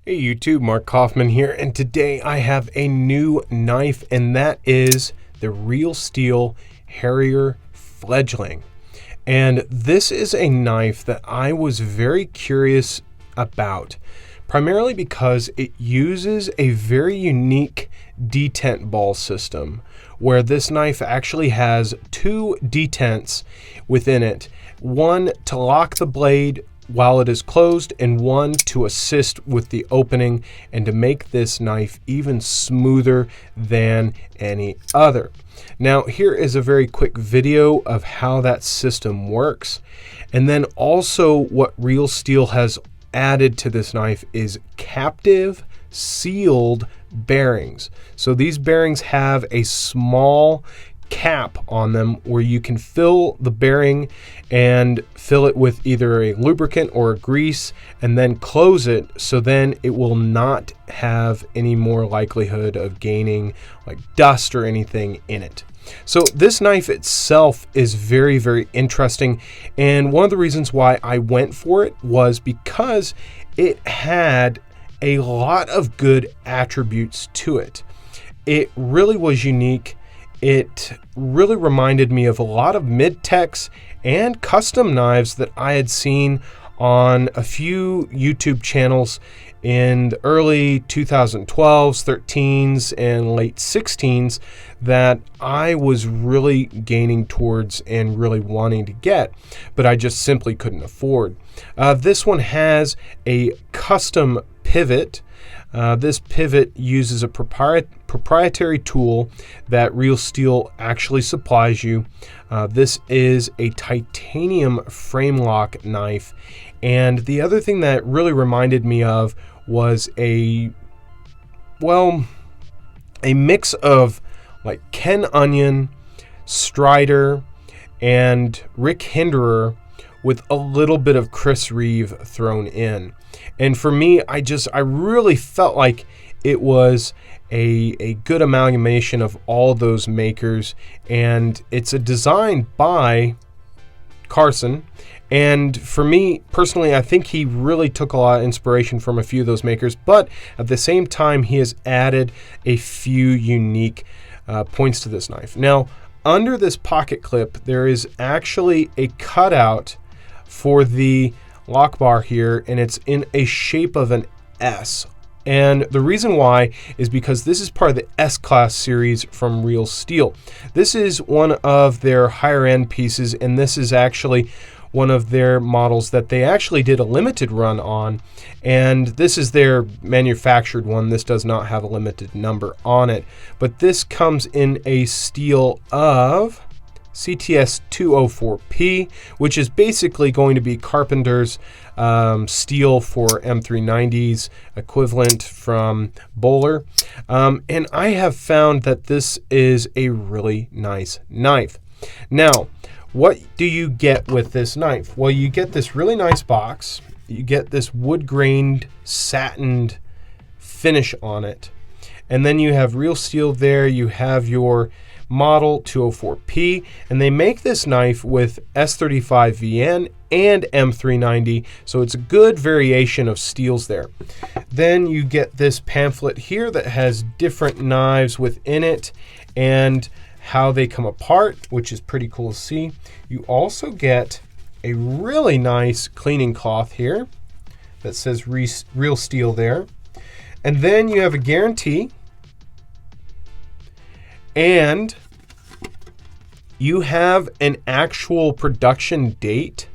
Hey YouTube, Mark Kaufman here, and today I have a new knife, and that is the Real Steel Harrier Fledgling. And this is a knife that I was very curious about, primarily because it uses a very unique detent ball system, where this knife actually has two detents within it, one to lock the blade while it is closed and one to assist with the opening and to make this knife even smoother than any other. Now here is a very quick video of how that system works, and then also what Real Steel has added to this knife is captive sealed bearings. So these bearings have a small cap on them where you can fill the bearing and fill it with either a lubricant or a grease and then close it, so then it will not have any more likelihood of gaining like dust or anything in it. So this knife itself is very, very interesting, and one of the reasons why I went for it was because it had a lot of good attributes to it. It really was unique. It really reminded me of a lot of mid-techs and custom knives that I had seen on a few YouTube channels in the early 2012s, 13s, and late 16s that I was really gaining towards and really wanting to get, but I just simply couldn't afford. This one has a custom pivot. This pivot uses a proprietary tool that Real Steel actually supplies you. This is a titanium frame lock knife, and the other thing that really reminded me of was a mix of like Ken Onion, Strider, and Rick Hinderer with a little bit of Chris Reeve thrown in. And for me, I really felt like it was a good amalgamation of all those makers, and it's a design by Carson. And for me personally, I think he really took a lot of inspiration from a few of those makers, but at the same time, he has added a few unique points to this knife. Now, under this pocket clip, there is actually a cutout for the lock bar here, and it's in a shape of an S. And the reason why is because this is part of the S-Class series from Real Steel. This is one of their higher end pieces, and this is actually one of their models that they actually did a limited run on, and this is their manufactured one. This does not have a limited number on it, but this comes in a steel of CTS-204P, which is basically going to be Carpenter's steel for M390s, equivalent from Bowler. And I have found that this is a really nice knife. Now, what do you get with this knife? Well, you get this really nice box. You get this wood-grained, satined finish on it. And then you have Real Steel there. You have your model 204P, and they make this knife with S35VN and M390, so it's a good variation of steels there. Then you get this pamphlet here that has different knives within it and how they come apart, which is pretty cool to see. You also get a really nice cleaning cloth here that says Real Steel there. And then you have a guarantee, and you have an actual production date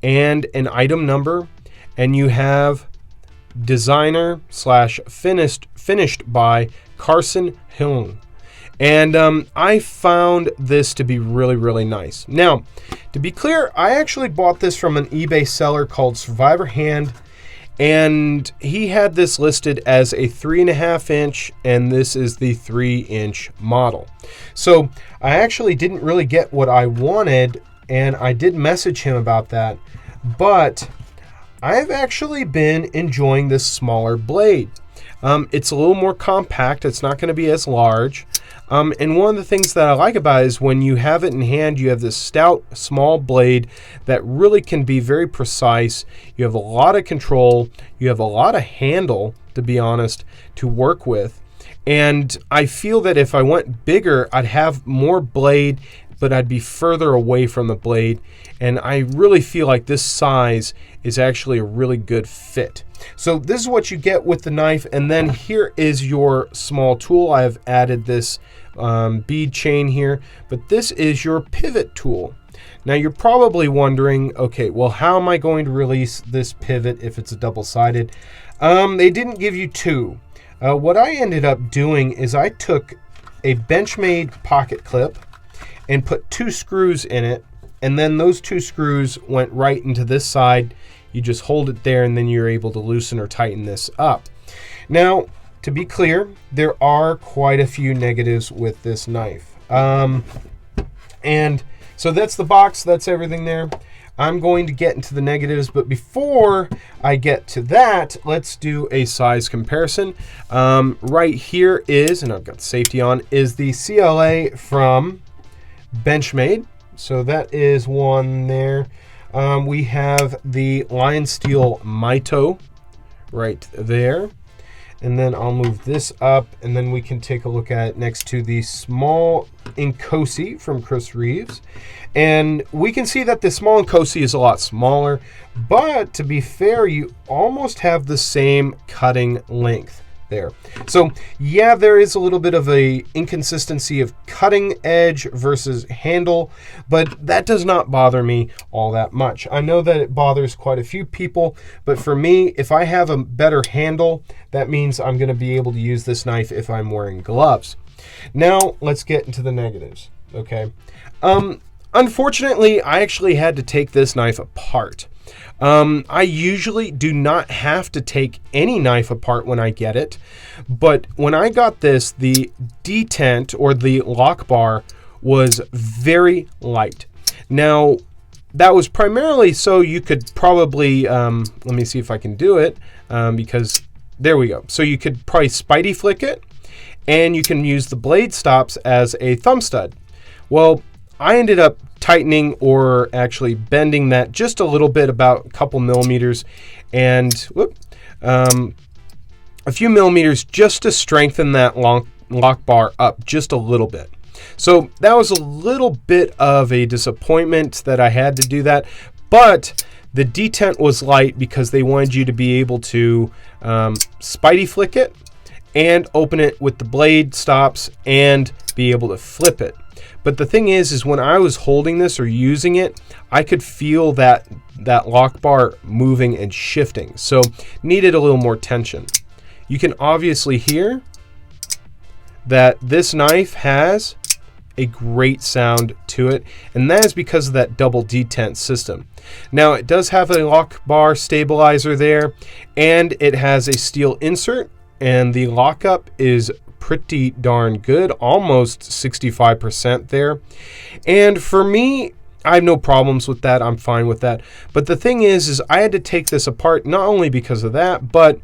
and an item number, and you have designer / finished by Carson Hung. And I found this to be really, really nice. Now, to be clear, I actually bought this from an eBay seller called Survivor Hand, and he had this listed as a 3.5 inch, and this is the 3-inch model. So I actually didn't really get what I wanted, and I did message him about that, but I've actually been enjoying this smaller blade. It's a little more compact. It's not going to be as large. And one of the things that I like about it is when you have it in hand, you have this stout, small blade that really can be very precise. You have a lot of control. You have a lot of handle, to be honest, to work with. And I feel that if I went bigger, I'd have more blade, but I'd be further away from the blade. And I really feel like this size is actually a really good fit. So this is what you get with the knife. And then here is your small tool. I have added this bead chain here, but this is your pivot tool. Now you're probably wondering, okay, well, how am I going to release this pivot if it's a double-sided? They didn't give you two. What I ended up doing is I took a Benchmade pocket clip and put 2 screws in it, and then those 2 screws went right into this side. You just hold it there, and then you're able to loosen or tighten this up. Now, to be clear, there are quite a few negatives with this knife. And so that's the box, that's everything there. I'm going to get into the negatives, but before I get to that, let's do a size comparison. Right here is, and I've got safety on, is the CLA from Benchmade. So that is one there. We have the Lion Steel Mito right there. And then I'll move this up, and then we can take a look at it next to the small Inkosi from Chris Reeves. And we can see that the small Inkosi is a lot smaller, but to be fair, you almost have the same cutting length there. So yeah, there is a little bit of a inconsistency of cutting edge versus handle, but that does not bother me all that much. I know that it bothers quite a few people, but for me, if I have a better handle, that means I'm going to be able to use this knife if I'm wearing gloves. Now let's get into the negatives. Okay. Unfortunately, I actually had to take this knife apart. I usually do not have to take any knife apart when I get it, but when I got this, the detent or the lock bar was very light. Now, that was primarily so you could probably, let me see if I can do it, because there we go. So you could probably spidey flick it, and you can use the blade stops as a thumb stud. Well, I ended up tightening or actually bending that just a little bit, about a couple millimeters, and a few millimeters just to strengthen that lock bar up just a little bit. So that was a little bit of a disappointment that I had to do that, but the detent was light because they wanted you to be able to spidey flick it and open it with the blade stops and be able to flip it. But the thing is when I was holding this or using it, I could feel that lock bar moving and shifting. So needed a little more tension. You can obviously hear that this knife has a great sound to it, and that is because of that double detent system. Now it does have a lock bar stabilizer there, and it has a steel insert, and the lockup is pretty darn good, almost 65% there. And for me, I have no problems with that. I'm fine with that. But the thing is I had to take this apart not only because of that, but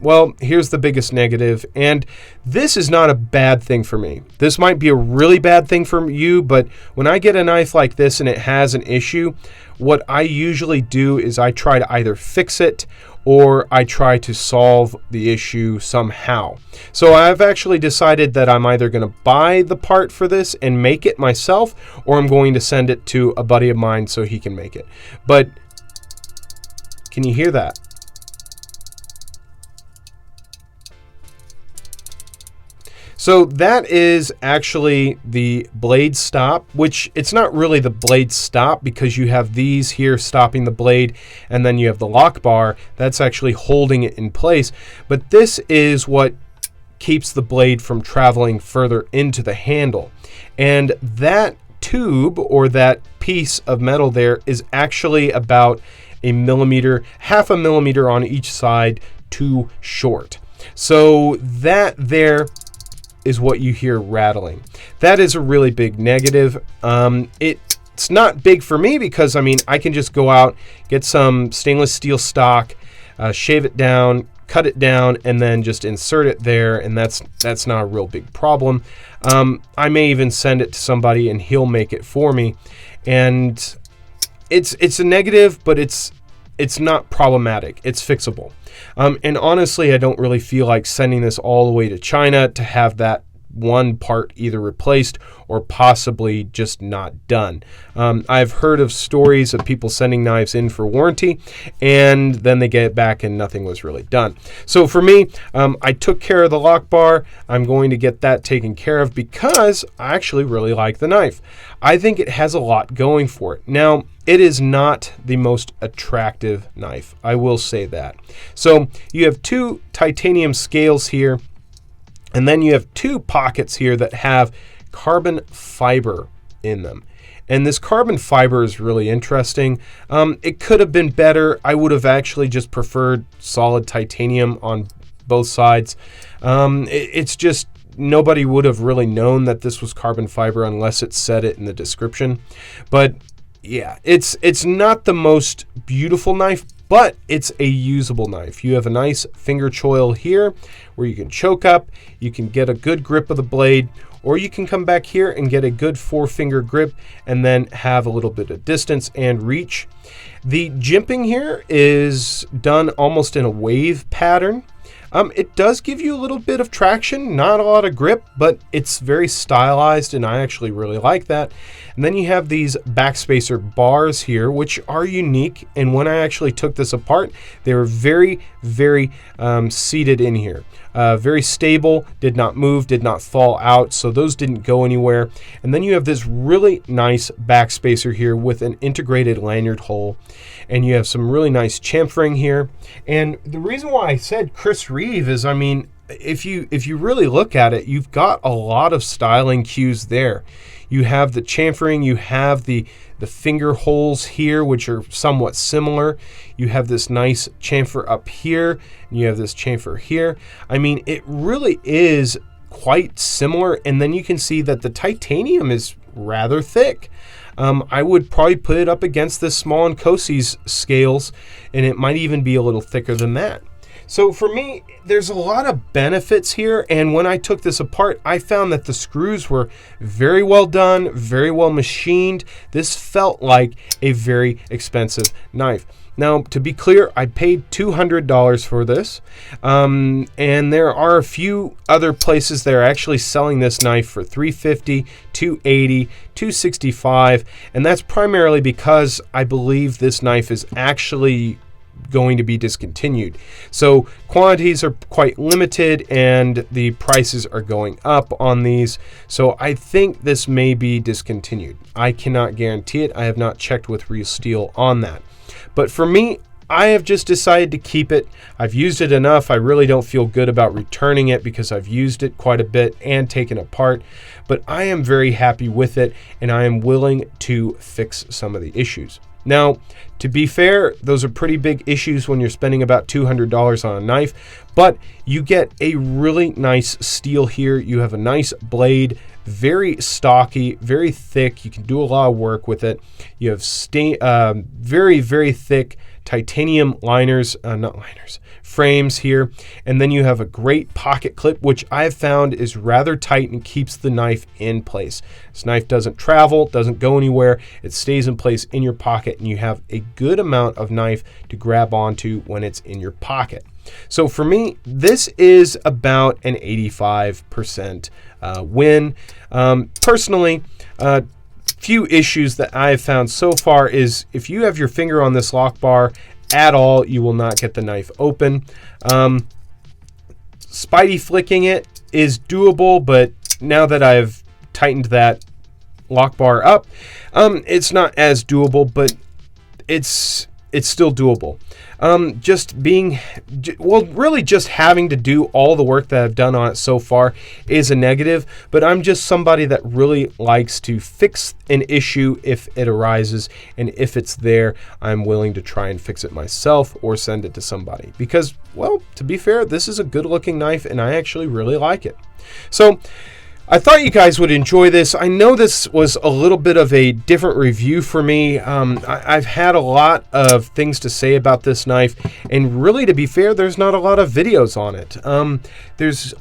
well, here's the biggest negative, and this is not a bad thing for me. This might be a really bad thing for you, but when I get a knife like this and it has an issue, what I usually do is I try to either fix it or I try to solve the issue somehow. So I've actually decided that I'm either going to buy the part for this and make it myself, or I'm going to send it to a buddy of mine so he can make it. But can you hear that? So that is actually the blade stop, which it's not really the blade stop because you have these here stopping the blade, and then you have the lock bar that's actually holding it in place. But this is what keeps the blade from traveling further into the handle. And that tube or that piece of metal there is actually about a millimeter, half a millimeter on each side too short. So that there is what you hear rattling. That is a really big negative. It's not big for me because I mean I can just go out, get some stainless steel stock, shave it down, cut it down and then just insert it there, and that's not a real big problem. I may even send it to somebody and he'll make it for me, and it's a negative, but it's not problematic. It's fixable. And honestly, I don't really feel like sending this all the way to China to have that one part either replaced or possibly just not done. I've heard of stories of people sending knives in for warranty and then they get it back and nothing was really done. So for me, I took care of the lock bar. I'm going to get that taken care of because I actually really like the knife. I think it has a lot going for it. Now, it is not the most attractive knife, I will say that. So you have two titanium scales here, and then you have two pockets here that have carbon fiber in them. And this carbon fiber is really interesting. It could have been better. I would have actually just preferred solid titanium on both sides. It's just nobody would have really known that this was carbon fiber unless it said it in the description. But yeah, it's not the most beautiful knife, but it's a usable knife. You have a nice finger choil here where you can choke up, you can get a good grip of the blade, or you can come back here and get a good 4-finger grip and then have a little bit of distance and reach. The jimping here is done almost in a wave pattern. It does give you a little bit of traction, not a lot of grip, but it's very stylized and I actually really like that. And then you have these backspacer bars here, which are unique. And when I actually took this apart, they were very, very seated in here. Very stable, did not move, did not fall out, so those didn't go anywhere. And then you have this really nice backspacer here with an integrated lanyard hole. And you have some really nice chamfering here. And the reason why I said Chris Reeve is, I mean, if you really look at it, you've got a lot of styling cues there. You have the chamfering, you have the finger holes here, which are somewhat similar. You have this nice chamfer up here, and you have this chamfer here. I mean, it really is quite similar. And then you can see that the titanium is rather thick. I would probably put it up against this Small & Kosei's scales, and it might even be a little thicker than that. So for me, there's a lot of benefits here, and when I took this apart, I found that the screws were very well done, very well machined. This felt like a very expensive knife. Now, to be clear, I paid $200 for this, and there are a few other places that are actually selling this knife for $350, $280, $265, and that's primarily because I believe this knife is actually going to be discontinued. So quantities are quite limited and the prices are going up on these. So I think this may be discontinued. I cannot guarantee it. I have not checked with Real Steel on that. But for me, I have just decided to keep it. I've used it enough. I really don't feel good about returning it because I've used it quite a bit and taken it apart. But I am very happy with it and I am willing to fix some of the issues. Now, to be fair, those are pretty big issues when you're spending about $200 on a knife, but you get a really nice steel here. You have a nice blade, very stocky, very thick. You can do a lot of work with it. You have very, very thick titanium frames here, and then you have a great pocket clip, which I've found is rather tight and keeps the knife in place. This knife doesn't travel, doesn't go anywhere. It stays in place in your pocket, and you have a good amount of knife to grab onto when it's in your pocket. So for me, this is about an 85% win. Personally, few issues that I've found so far is if you have your finger on this lock bar at all, you will not get the knife open. Spidey flicking it is doable, but now that I've tightened that lock bar up, it's not as doable, but it's still doable. Really just having to do all the work that I've done on it so far is a negative, but I'm just somebody that really likes to fix an issue if it arises, and if it's there, I'm willing to try and fix it myself or send it to somebody because, well, to be fair, this is a good looking knife and I actually really like it. So I thought you guys would enjoy this. I know this was a little bit of a different review for me. I've had a lot of things to say about this knife, and really, to be fair, there's not a lot of videos on it. There's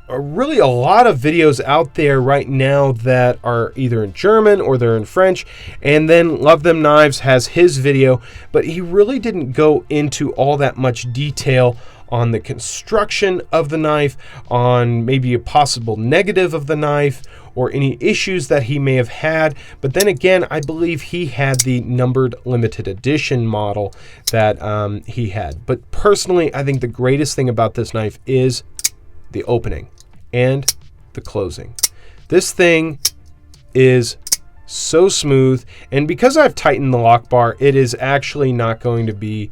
really a lot of videos out there right now that are either in German or they're in French, and then Love Them Knives has his video, but he really didn't go into all that much detail on the construction of the knife, on maybe a possible negative of the knife, or any issues that he may have had. But then again, I believe he had the numbered limited edition model that he had. But personally, I think the greatest thing about this knife is the opening and the closing. This thing is so smooth, and because I've tightened the lock bar, it is actually not going to be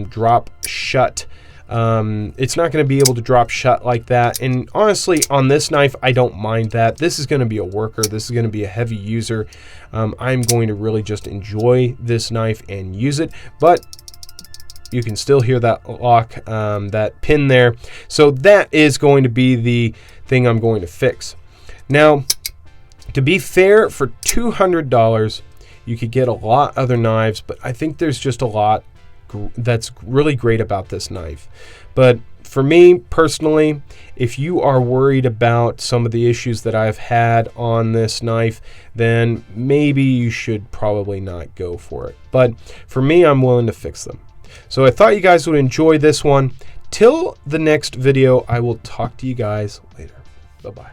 drop shut. It's not going to be able to drop shut like that, and honestly, on this knife, I don't mind that. This is going to be a worker. This is going to be a heavy user. I'm going to really just enjoy this knife and use it, but you can still hear that lock, that pin there. So that is going to be the thing I'm going to fix. Now, to be fair, for $200, you could get a lot other knives, but I think there's just a lot that's really great about this knife. But for me personally, if you are worried about some of the issues that I've had on this knife, then maybe you should probably not go for it. But for me, I'm willing to fix them. So I thought you guys would enjoy this one. Till the next video, I will talk to you guys later. Bye-bye.